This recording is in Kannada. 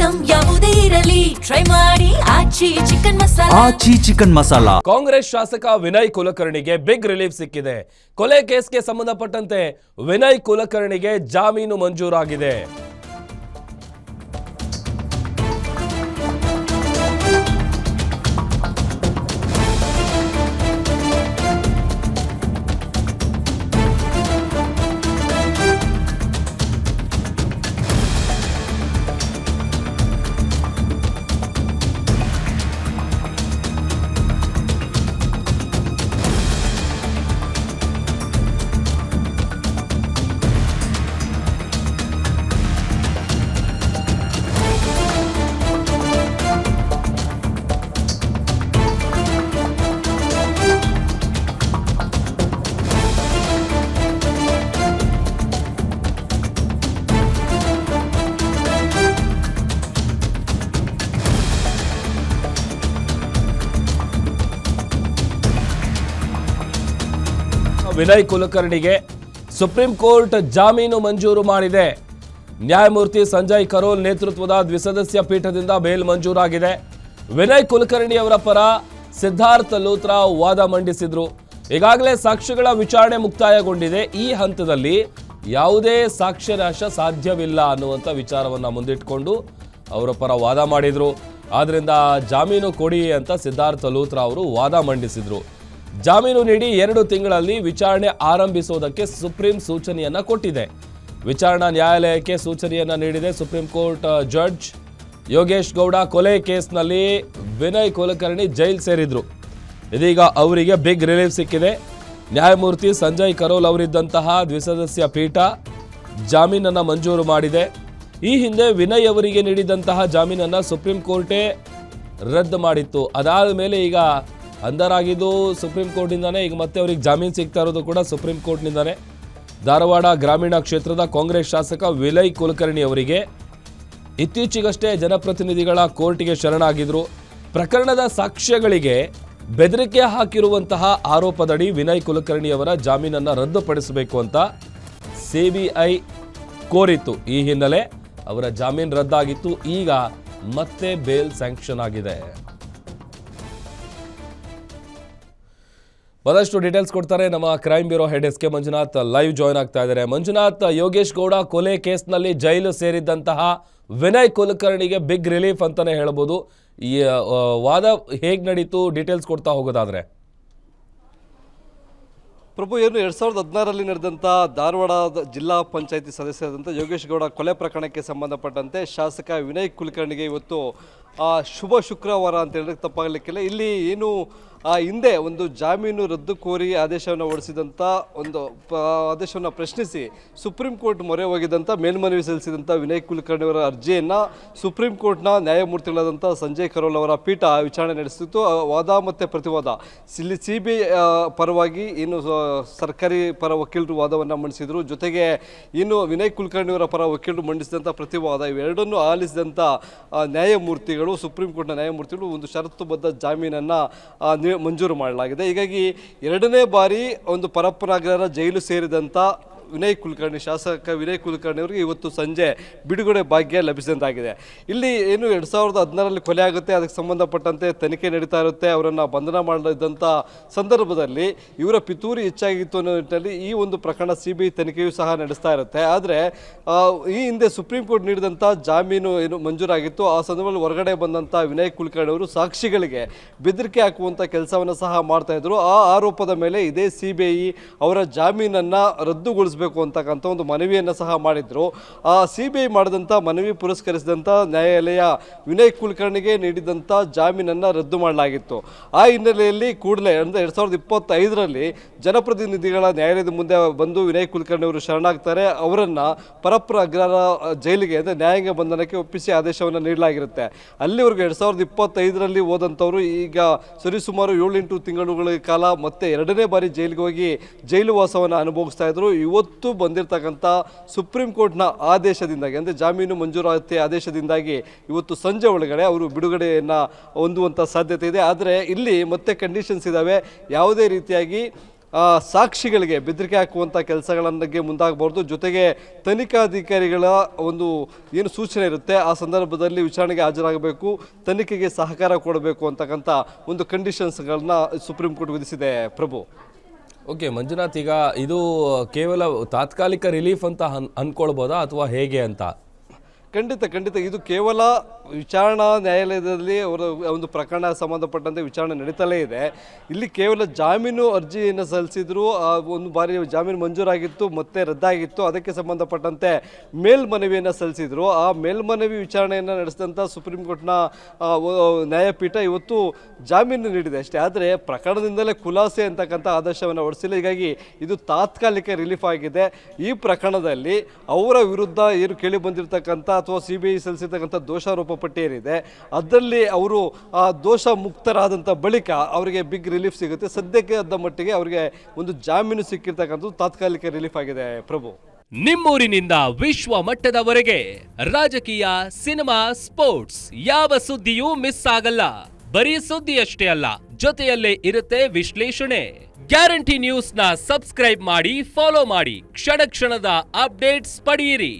ಐಟಂ ಯಾವುದೇ ಇರಲಿ ಟ್ರೈ ಮಾಡಿ ಆಚಿ ಚಿಕನ್ ಮಸಾಲಾ. ಕಾಂಗ್ರೆಸ್ ಶಾಸಕ ವಿನಯ್ ಕುಲಕರ್ಣಿಗೆ ಬಿಗ್ ರಿಲೀಫ್ ಸಿಕ್ಕಿದೆ. ಕೊಲೆ ಕೇಸ್ಗೆ ಸಂಬಂಧಪಟ್ಟಂತೆ ವಿನಯ್ ಕುಲಕರ್ಣಿಗೆ ಜಾಮೀನು ಮಂಜೂರಾಗಿದೆ. ವಿನಯ್ ಕುಲಕರ್ಣಿಗೆ ಸುಪ್ರೀಂ ಕೋರ್ಟ್ ಜಾಮೀನು ಮಂಜೂರು ಮಾಡಿದೆ. ನ್ಯಾಯಮೂರ್ತಿ ಸಂಜಯ್ ಕರೋಲ್ ನೇತೃತ್ವದ ದ್ವಿಸದಸ್ಯ ಪೀಠದಿಂದ ಬೇಲ್ ಮಂಜೂರಾಗಿದೆ. ವಿನಯ್ ಕುಲಕರ್ಣಿ ಅವರ ಪರ ಸಿದ್ಧಾರ್ಥ ಲೂಥ್ರಾ ವಾದ ಮಂಡಿಸಿದ್ರು. ಈಗಾಗಲೇ ಸಾಕ್ಷ್ಯಗಳ ವಿಚಾರಣೆ ಮುಕ್ತಾಯಗೊಂಡಿದೆ. ಈ ಹಂತದಲ್ಲಿ ಯಾವುದೇ ಸಾಕ್ಷ್ಯನಾಶ ಸಾಧ್ಯವಿಲ್ಲ ಅನ್ನುವಂಥ ವಿಚಾರವನ್ನ ಮುಂದಿಟ್ಕೊಂಡು ಅವರ ಪರ ವಾದ ಮಾಡಿದ್ರು. ಆದ್ರಿಂದ ಜಾಮೀನು ಕೊಡಿ ಅಂತ ಸಿದ್ಧಾರ್ಥ ಲೂಥ್ರಾ ಅವರು ವಾದ ಮಂಡಿಸಿದ್ರು. ಜಾಮೀನು ನೀಡಿ 2 ತಿಂಗಳಲ್ಲಿ ವಿಚಾರಣೆ ಆರಂಭಿಸುವುದಕ್ಕೆ ಸುಪ್ರೀಂ ಸೂಚನೆಯನ್ನ ಕೊಟ್ಟಿದೆ. ವಿಚಾರಣಾ ನ್ಯಾಯಾಲಯಕ್ಕೆ ಸೂಚನೆಯನ್ನ ನೀಡಿದೆ supreme court judge Yogesh Gowda. ಕೊಲೆ ಕೇಸ್ನಲ್ಲಿ ವಿನಯ್ ಕುಲಕರ್ಣಿ ಜೈಲ್ ಸೇರಿದ್ರು. ಇದೀಗ ಅವರಿಗೆ ಬಿಗ್ ರಿಲೀಫ್ ಸಿಕ್ಕಿದೆ. ನ್ಯಾಯಮೂರ್ತಿ ಸಂಜಯ್ ಕರೋಲ್ ಅವರಿದ್ದಂತಹ ದ್ವಿಸದಸ್ಯ ಪೀಠ ಜಾಮೀನನ್ನ ಮಂಜೂರು ಮಾಡಿದೆ. ಈ ಹಿಂದೆ ವಿನಯ್ ಅವರಿಗೆ ನೀಡಿದಂತಹ ಜಾಮೀನನ್ನ ಸುಪ್ರೀಂ ಕೋರ್ಟೇ ರದ್ದು ಮಾಡಿತ್ತು. ಅದಾದ ಮೇಲೆ ಈಗ ಅಂಧರಾಗಿದ್ದು ಸುಪ್ರೀಂ ಕೋರ್ಟ್ನಿಂದಾನೆ. ಈಗ ಮತ್ತೆ ಅವರಿಗೆ ಜಾಮೀನು ಸಿಗ್ತಾ ಇರೋದು ಕೂಡ ಸುಪ್ರೀಂ ಕೋರ್ಟ್ನಿಂದಾನೆ. ಧಾರವಾಡ ಗ್ರಾಮೀಣ ಕ್ಷೇತ್ರದ ಕಾಂಗ್ರೆಸ್ ಶಾಸಕ ವಿನಯ್ ಕುಲಕರ್ಣಿ ಅವರಿಗೆ ಇತ್ತೀಚೆಗಷ್ಟೇ ಜನಪ್ರತಿನಿಧಿಗಳ ಕೋರ್ಟ್ಗೆ ಶರಣಾಗಿದ್ರು. ಪ್ರಕರಣದ ಸಾಕ್ಷ್ಯಗಳಿಗೆ ಬೆದರಿಕೆ ಹಾಕಿರುವಂತಹ ಆರೋಪದಡಿ ವಿನಯ್ ಕುಲಕರ್ಣಿ ಅವರ ಜಾಮೀನನ್ನು ರದ್ದುಪಡಿಸಬೇಕು ಅಂತ ಸಿಬಿಐ ಕೋರಿತ್ತು. ಈ ಹಿನ್ನೆಲೆ ಅವರ ಜಾಮೀನು ರದ್ದಾಗಿತ್ತು. ಈಗ ಮತ್ತೆ ಬೇಲ್ ಸ್ಯಾಂಕ್ಷನ್ ಆಗಿದೆ. ಮತ್ತಷ್ಟು ಡೀಟೇಲ್ಸ್ ಕೊಡ್ತಾರೆ ನಮ್ಮ crime bureau head S K Manjunath live join ಆಗ್ತಾ ಇದ್ದಾರೆ. ಮಂಜುನಾಥ್, ಯೋಗೇಶ್ ಗೌಡ ಕೊಲೆ ಕೇಸ್ನಲ್ಲಿ ಜೈಲು ಸೇರಿದ್ದಂತಹ ವಿನಯ್ ಕುಲಕರ್ಣಿಗೆ ಬಿಗ್ ರಿಲೀಫ್ ಅಂತಾನೆ ಹೇಳ್ಬೋದು. ಈ ವಾದ ಹೇಗೆ ನಡೀತು, ಡೀಟೇಲ್ಸ್ ಕೊಡ್ತಾ ಹೋಗೋದಾದ್ರೆ? ಪ್ರಭು, ಏನು 2016ರಲ್ಲಿ ನಡೆದಂಥ ಧಾರವಾಡ ಜಿಲ್ಲಾ ಪಂಚಾಯತಿ ಸದಸ್ಯರಾದಂಥ ಯೋಗೇಶ್ ಗೌಡ ಕೊಲೆ ಪ್ರಕರಣಕ್ಕೆ ಸಂಬಂಧಪಟ್ಟಂತೆ ಶಾಸಕ ವಿನಯ್ ಕುಲಕರ್ಣಿಗೆ ಇವತ್ತು ಶುಭ ಶುಕ್ರವಾರ ಅಂತ ಹೇಳಿದ್ರೆ ತಪ್ಪಾಗಲಿಕ್ಕಿಲ್ಲ. ಇಲ್ಲಿ ಏನು ಹಿಂದೆ ಒಂದು ಜಾಮೀನು ರದ್ದು ಕೋರಿ ಆದೇಶವನ್ನು ಹೊರಡಿಸಿದಂಥ ಒಂದು ಆದೇಶವನ್ನು ಪ್ರಶ್ನಿಸಿ ಸುಪ್ರೀಂ ಕೋರ್ಟ್ ಮೊರೆ ಹೋಗಿದ್ದಂಥ ಮೇಲ್ಮನವಿ ಸಲ್ಲಿಸಿದಂಥ ವಿನಯ್ ಕುಲಕರ್ಣಿ ಅವರ ಅರ್ಜಿಯನ್ನು ಸುಪ್ರೀಂ ಕೋರ್ಟ್ನ ನ್ಯಾಯಮೂರ್ತಿಗಳಾದಂಥ ಸಂಜಯ್ ಕರೋಲ್ ಅವರ ಪೀಠ ವಿಚಾರಣೆ ನಡೆಸಿತ್ತು. ವಾದ ಮತ್ತು ಪ್ರತಿವಾದ ಇಲ್ಲಿ ಸಿಬಿಐ ಪರವಾಗಿ ಏನು ಸರ್ಕಾರಿ ಪರ ವಕೀಲರು ವಾದವನ್ನು ಮಂಡಿಸಿದರು. ಜೊತೆಗೆ ಇನ್ನು ವಿನಯ್ ಕುಲಕರ್ಣಿ ಅವರ ಪರ ವಕೀಲರು ಮಂಡಿಸಿದಂಥ ಪ್ರತಿವಾದ ಇವೆರಡನ್ನು ಆಲಿಸಿದಂಥ ನ್ಯಾಯಮೂರ್ತಿಗಳು, ಸುಪ್ರೀಂ ಕೋರ್ಟ್ನ ನ್ಯಾಯಮೂರ್ತಿಗಳು ಒಂದು ಷರತ್ತುಬದ್ಧ ಜಾಮೀನನ್ನು ಮಂಜೂರು ಮಾಡಲಾಗಿದೆ. ಹೀಗಾಗಿ 2ನೇ ಬಾರಿ ಒಂದು ಪರಪ್ಪನಗರ ಜೈಲು ಸೇರಿದಂಥ ವಿನಯ್ ಕುಲಕರ್ಣಿ, ಶಾಸಕ ವಿನಯ್ ಕುಲಕರ್ಣಿ ಅವರಿಗೆ ಇವತ್ತು ಸಂಜೆ ಬಿಡುಗಡೆ ಭಾಗ್ಯ ಲಭಿಸಿದಂತಾಗಿದೆ. ಇಲ್ಲಿ ಏನು 2016ರಲ್ಲಿ ಕೊಲೆ ಆಗುತ್ತೆ, ಅದಕ್ಕೆ ಸಂಬಂಧಪಟ್ಟಂತೆ ತನಿಖೆ ನಡೀತಾ ಇರುತ್ತೆ. ಅವರನ್ನು ಬಂಧನ ಮಾಡಿದಂಥ ಸಂದರ್ಭದಲ್ಲಿ ಇವರ ಪಿತೂರಿ ಹೆಚ್ಚಾಗಿತ್ತು ಅನ್ನೋ ನಿಟ್ಟಿನಲ್ಲಿ ಈ ಒಂದು ಪ್ರಕರಣ ಸಿಬಿಐ ತನಿಖೆಯೂ ಸಹ ನಡೆಸ್ತಾ ಇರುತ್ತೆ. ಆದರೆ ಈ ಹಿಂದೆ ಸುಪ್ರೀಂ ಕೋರ್ಟ್ ನೀಡಿದಂಥ ಜಾಮೀನು ಏನು ಮಂಜೂರಾಗಿತ್ತು, ಆ ಸಂದರ್ಭದಲ್ಲಿ ಹೊರಗಡೆ ಬಂದಂಥ ವಿನಯ್ ಕುಲಕರ್ಣಿ ಅವರು ಸಾಕ್ಷಿಗಳಿಗೆ ಬೆದರಿಕೆ ಹಾಕುವಂಥ ಕೆಲಸವನ್ನು ಸಹ ಮಾಡ್ತಾ ಇದ್ರು. ಆ ಆರೋಪದ ಮೇಲೆ ಇದೇ ಸಿಬಿಐ ಅವರ ಜಾಮೀನನ್ನು ರದ್ದುಗೊಳಿಸಬೇಕು ಅಂತಕ್ಕಂಥ ಒಂದು ಮನವಿಯನ್ನು ಸಹ ಮಾಡಿದ್ರು. ಆ ಸಿಬಿಐ ಮಾಡಿದಂಥ ಮನವಿ ಪುರಸ್ಕರಿಸಿದಂಥ ನ್ಯಾಯಾಲಯ ವಿನಯ್ ಕುಲಕರ್ಣಿಗೆ ನೀಡಿದಂಥ ಜಾಮೀನನ್ನು ರದ್ದು ಮಾಡಲಾಗಿತ್ತು. ಆ ಹಿನ್ನೆಲೆಯಲ್ಲಿ ಕೂಡಲೇ ಅಂದರೆ 2025ರಲ್ಲಿ ಜನಪ್ರತಿನಿಧಿಗಳ ನ್ಯಾಯಾಲಯದ ಮುಂದೆ ಬಂದು ವಿನಯ್ ಕುಲಕರ್ಣಿ ಅವರು ಶರಣಾಗ್ತಾರೆ. ಅವರನ್ನು ಪರಪ್ಪನ ಅಗ್ರಹಾರ ಜೈಲಿಗೆ ಅಂದರೆ ನ್ಯಾಯಾಂಗ ಬಂಧನಕ್ಕೆ ಒಪ್ಪಿಸಿ ಆದೇಶವನ್ನು ನೀಡಲಾಗಿರುತ್ತೆ. ಅಲ್ಲಿವರೆಗೂ 2025ರಲ್ಲಿ ಹೋದಂಥವರು ಈಗ ಸರಿಸುಮಾರು 7-8 ತಿಂಗಳುಗಳ ಕಾಲ ಮತ್ತೆ 2ನೇ ಬಾರಿ ಜೈಲಿಗೆ ಹೋಗಿ ಜೈಲು ವಾಸವನ್ನು ಅನುಭವಿಸ್ತಾ ಇದ್ರು. ಇವತ್ತು ಬಂದಿರತಕ್ಕಂಥ ಸುಪ್ರೀಂ ಕೋರ್ಟ್ನ ಆದೇಶದಿಂದಾಗಿ ಅಂದರೆ ಜಾಮೀನು ಮಂಜೂರಾತಿ ಆದೇಶದಿಂದಾಗಿ ಇವತ್ತು ಸಂಜೆ ಒಳಗಡೆ ಅವರು ಬಿಡುಗಡೆಯನ್ನು ಹೊಂದುವಂಥ ಸಾಧ್ಯತೆ ಇದೆ. ಆದರೆ ಇಲ್ಲಿ ಮತ್ತೆ ಕಂಡೀಷನ್ಸ್ ಇದ್ದಾವೆ. ಯಾವುದೇ ರೀತಿಯಾಗಿ ಸಾಕ್ಷಿಗಳಿಗೆ ಬೆದರಿಕೆ ಹಾಕುವಂಥ ಕೆಲಸಗಳನ್ನಕ್ಕೆ ಮುಂದಾಗಬಾರ್ದು. ಜೊತೆಗೆ ತನಿಖಾಧಿಕಾರಿಗಳ ಒಂದು ಏನು ಸೂಚನೆ ಇರುತ್ತೆ ಆ ಸಂದರ್ಭದಲ್ಲಿ ವಿಚಾರಣೆಗೆ ಹಾಜರಾಗಬೇಕು, ತನಿಖೆಗೆ ಸಹಕಾರ ಕೊಡಬೇಕು ಅಂತಕ್ಕಂಥ ಒಂದು ಕಂಡೀಷನ್ಸ್ಗಳನ್ನ ಸುಪ್ರೀಂ ಕೋರ್ಟ್ ವಿಧಿಸಿದೆ. ಪ್ರಭು, ಓಕೆ ಮಂಜುನಾಥ್, ಈಗ ಇದು ಕೇವಲ ತಾತ್ಕಾಲಿಕ ರಿಲೀಫ್ ಅಂತ ಅನ್ಕೊಳ್ಬೋದಾ ಅಥವಾ ಹೇಗೆ ಅಂತ? ಖಂಡಿತ ಇದು ಕೇವಲ ವಿಚಾರಣಾ ನ್ಯಾಯಾಲಯದಲ್ಲಿ ಅವರ ಒಂದು ಪ್ರಕರಣ ಸಂಬಂಧಪಟ್ಟಂತೆ ವಿಚಾರಣೆ ನಡೀತಲೇ ಇದೆ. ಇಲ್ಲಿ ಕೇವಲ ಜಾಮೀನು ಅರ್ಜಿಯನ್ನು ಸಲ್ಲಿಸಿದ್ರು, ಒಂದು ಬಾರಿ ಜಾಮೀನು ಮಂಜೂರಾಗಿತ್ತು ಮತ್ತೆ ರದ್ದಾಗಿತ್ತು, ಅದಕ್ಕೆ ಸಂಬಂಧಪಟ್ಟಂತೆ ಮೇಲ್ಮನವಿಯನ್ನು ಸಲ್ಲಿಸಿದ್ರು. ಆ ಮೇಲ್ಮನವಿ ವಿಚಾರಣೆಯನ್ನು ನಡೆಸಿದಂಥ ಸುಪ್ರೀಂ ಕೋರ್ಟ್ನ ನ್ಯಾಯಪೀಠ ಇವತ್ತು ಜಾಮೀನು ನೀಡಿದೆ ಅಷ್ಟೇ. ಆದರೆ ಪ್ರಕರಣದಿಂದಲೇ ಖುಲಾಸೆ ಅಂತಕ್ಕಂಥ ಆದೇಶವನ್ನು ಹೊರಡಿಸಿಲ್ಲ. ಹೀಗಾಗಿ ಇದು ತಾತ್ಕಾಲಿಕ ರಿಲೀಫ್ ಆಗಿದೆ. ಈ ಪ್ರಕರಣದಲ್ಲಿ ಅವರ ವಿರುದ್ಧ ಏನು ಕೇಳಿ ಬಂದಿರತಕ್ಕಂಥ ಅಥವಾ CBI ಸಲ್ಲಿಸಿರ್ತಕ್ಕಂಥ ದೋಷಾರೋಪ ಪಟ್ಟಿ ಏನಿದೆ ಅದರಲ್ಲಿ ಅವರು ಆ ದೋಷ ಮುಕ್ತರಾದಂಥ ಬಳಿಕ ಅವರಿಗೆ ಬಿಗ್ ರಿಲೀಫ್ ಸಿಗುತ್ತೆ. ಸದ್ಯಕ್ಕೆ ಅದ ಮಟ್ಟಿಗೆ ಅವರಿಗೆ ಒಂದು ಜಾಮೀನು ಸಿಕ್ಕಿರ್ತಕ್ಕಂಥದ್ದು ತಾತ್ಕಾಲಿಕ ರಿಲೀಫ್ ಆಗಿದೆ. ಪ್ರಭು, ನಿಮ್ಮೂರಿನಿಂದ ವಿಶ್ವ ಮಟ್ಟದವರೆಗೆ ರಾಜಕೀಯ, ಸಿನಿಮಾ, ಸ್ಪೋರ್ಟ್ಸ್ ಯಾವ ಸುದ್ದಿಯೂ ಮಿಸ್ ಆಗಲ್ಲ. ಬರೀ ಸುದ್ದಿ ಅಷ್ಟೇ ಅಲ್ಲ, ಜೊತೆಯಲ್ಲೇ ಇರುತ್ತೆ ವಿಶ್ಲೇಷಣೆ. ಗ್ಯಾರಂಟಿ ನ್ಯೂಸ್ ನ ಸಬ್ಸ್ಕ್ರೈಬ್ ಮಾಡಿ, ಫಾಲೋ ಮಾಡಿ, ಕ್ಷಣ ಕ್ಷಣದ ಅಪ್ಡೇಟ್ಸ್ ಪಡೆಯಿರಿ.